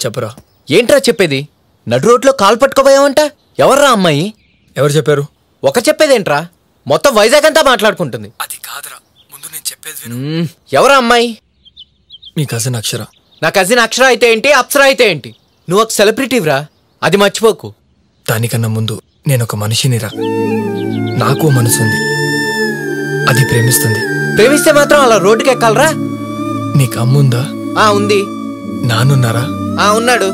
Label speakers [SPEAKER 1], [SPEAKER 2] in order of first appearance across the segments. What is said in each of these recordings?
[SPEAKER 1] చెప్పరా.
[SPEAKER 2] ఏంట్రా చెప్పేది? నడు రోడ్లో కాలు పట్టుకోపోయావంట. ఎవర్రా అమ్మాయి?
[SPEAKER 1] ఎవరు చెప్పారు?
[SPEAKER 2] ఒక చెప్పేదేంట్రా, మొత్తం వైజాగ్ అంతా మాట్లాడుకుంటుంది.
[SPEAKER 1] అది కాదురా, ముందు నేను చెప్పేది.
[SPEAKER 2] ఎవరా అమ్మాయి?
[SPEAKER 1] మీ కజిన్ అక్షర.
[SPEAKER 2] నా కజిన్ అక్షర అయితే ఏంటి, అప్సర అయితే ఏంటి? నువ్వు ఒక సెలబ్రిటీవ్రా, అది మర్చిపోకు.
[SPEAKER 1] దానికన్నా ముందు నేను ఒక మనిషినిరా. నాకు మనసుంది, అది ప్రేమిస్తుంది.
[SPEAKER 2] ప్రేమిస్తే మాత్రం అలా రోడ్డుకి ఎక్కాలరా?
[SPEAKER 1] నీకు అమ్ముందా?
[SPEAKER 2] ఉంది.
[SPEAKER 1] నానున్నారా?
[SPEAKER 2] ఉన్నాడు.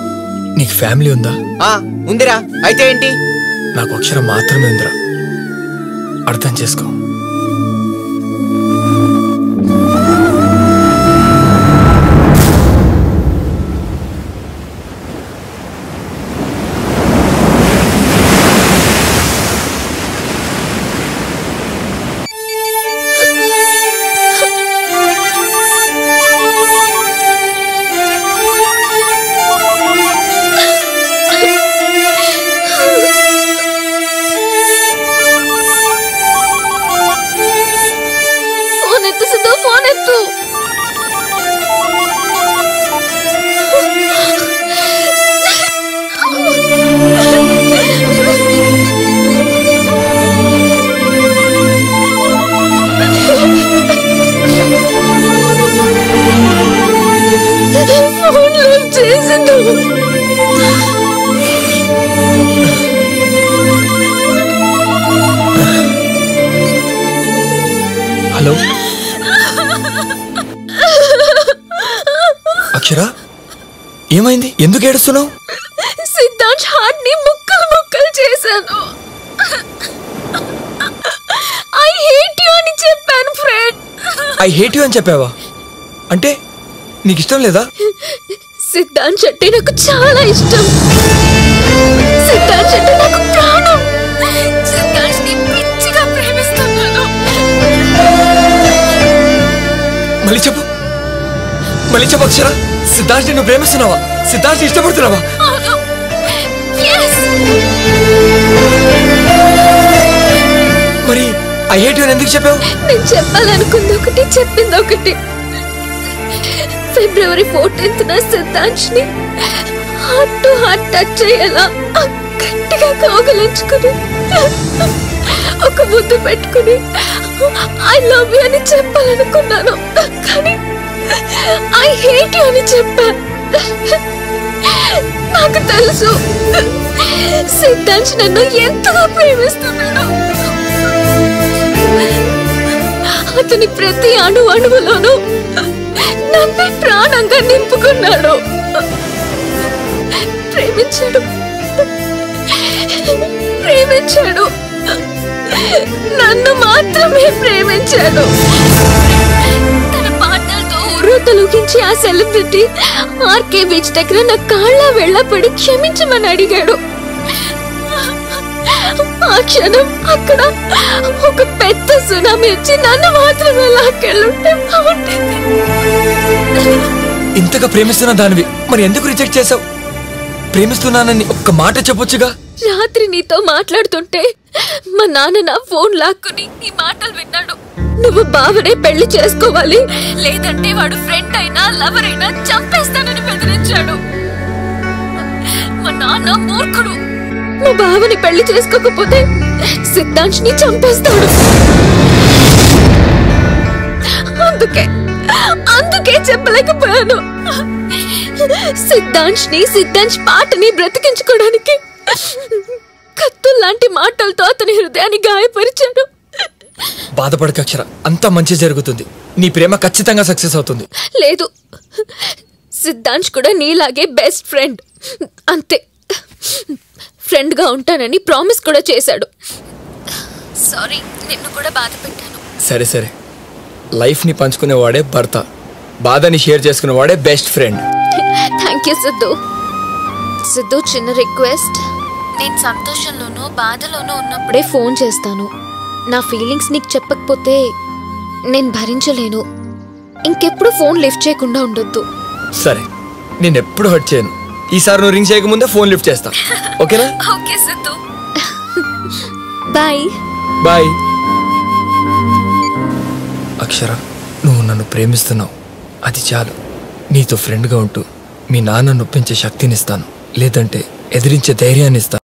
[SPEAKER 1] నీకు ఫ్యామిలీ ఉందా?
[SPEAKER 2] ఉందిరా. అయితే ఏంటి?
[SPEAKER 1] నాకు అక్షరం మాత్రమే ఉందిరా, అర్థం చేసుకో. హలో అక్షర, ఏమైంది? ఎందుకు ఏడుస్తున్నావు?
[SPEAKER 3] సిద్ధాంత్ హార్ట్ ని ముక్కలు ముక్కలు చేశాను. ఐ హేట్ యు అని చెప్పాను ఫ్రెండ్.
[SPEAKER 1] ఐ హేట్ యు అని చెప్పావా? అంటే నీకు ఇష్టం లేదా?
[SPEAKER 3] సిద్ధాంత్ అంటే నాకు చాలా ఇష్టం. సిద్ధాంత్ అంటే నాకు ప్రాణం. సిద్ధాంత్ ని పిచ్చిగా ప్రేమిస్తున్నాను.
[SPEAKER 1] మళ్ళీ చెప్పు, మళ్ళీ చెప్పు అక్షర. సిద్ధాంత్ నువ్వు ప్రేమిస్తున్నావా? సిద్ధాంత్ ఇష్టపడుతున్నావా? మరి ఐ హేట్ యు అని ఎందుకు చెప్పావు?
[SPEAKER 3] నేను చెప్పాలనుకుంది ఒకటి, చెప్పింది ఒకటి. ఫిబ్రవరి 14న సిద్ధాంత్ ని హార్ట్ టు హార్ట్ టచ్ చేయాలా, గట్టిగా కౌగిలించుకుని ఒక ముద్దు పెట్టుకుని ఐ లవ్ యు అని చెప్పాలనుకున్నాను. కానీ ఐ హేట్ యు అని చెప్పా. నాకు తెలుసు సిద్ధాంత్ నన్ను ఎంతగా ప్రేమిస్తున్నాడు. అతని ప్రతి అణువులోనూ నన్ను ప్రాణంగా నింపుకున్నాడు. ప్రేమించాడు, ప్రేమించాడు, నన్ను మాత్రమే ప్రేమించాడు. తన పాటలతో ఉర్రూతలూగించి ఆ సెలబ్రిటీ ఆర్కే బీచ్ దగ్గర నా కాళ్ళ వెళ్ళపడి క్షమించమని అడిగాడు. ఆ క్షణం అక్కడ ఒక పెద్ద సునామీ వచ్చి నన్ను మాత్రమే లాక్కెళ్ళుంటే బాగుంటుంది.
[SPEAKER 1] ఇంతగా ప్రేమిస్తున్న దానివి మరి ఎందుకు రిజెక్ట్ చేసావు? ప్రేమిస్తున్నానని ఒక్క మాట చెప్పొచ్చుగా.
[SPEAKER 3] రాత్రి నీతో మాట్లాడుతుంటే మా నాన్న నా ఫోన్ లాక్కుని ఈ మాటలు విన్నాడు. నువ్వు బావనే పెళ్లి చేసుకోవాలి, లేదంటే వాడు ఫ్రెండ్ అయినా లవర్ అయినా చంపేస్తానని బెదిరించాడు. మా నాన్న మూర్ఖుడు. మా బావని పెళ్లి చేసుకోకపోతే సిద్ధాంత్ ని చంపేస్తాడు. అందుకే చెప్పలేకపోయాను. సిద్ధాంత్ పాటని బ్రతికించుకోవడానికి కత్తుల్లాంటి మాటలతో అతని హృదయాన్ని గాయపరిచాడు.
[SPEAKER 1] బాధపడక అక్షర, అంతా మంచి జరుగుతుంది. నీ ప్రేమ ఖచ్చితంగా సక్సెస్ అవుతుంది.
[SPEAKER 3] లేదు, సిద్ధాంత్ కూడా నీలాగే బెస్ట్ ఫ్రెండ్. అంతే, ఫ్రెండ్ గా ఉంటానని ప్రామిస్ కూడా చేశాడు. సారీ, నిన్ను కూడా బాధ పెట్టాను.
[SPEAKER 1] సరే సరే, లైఫ్ ని పంచుకునేవాడే భర్త, బాధని షేర్ చేసుకునేవాడే best friend.
[SPEAKER 3] Thank you Siddhu. Siddhu, చిన్న రిక్వెస్ట్. నేను సంతోషంలోనూ బాధలోనూ ఉన్నప్పుడే ఫోన్ చేస్తాను. నా ఫీలింగ్స్ నీకు చెప్పకపోతే నేను భరించలేను. ఇంకెప్పుడు ఫోన్ లిఫ్ట్ చేయకుండా ఉండొద్దు.
[SPEAKER 1] సరే, నేను ఎప్పుడు హర్ట్ చేయను. ఈసారి నువ్వు రింగ్ చేయకముందే ఫోన్ లిఫ్ట్ చేస్తా. ఓకేనా?
[SPEAKER 3] Okay Siddhu. Bye
[SPEAKER 1] bye. Akshara, నువ్వు నన్ను ప్రేమిస్తున్నావు, అది చాలు. నీతో ఫ్రెండ్గా ఉంటూ మీ నాన్న నొప్పించే శక్తినిస్తాను, లేదంటే ఎదిరించే ధైర్యాన్ని ఇస్తాను.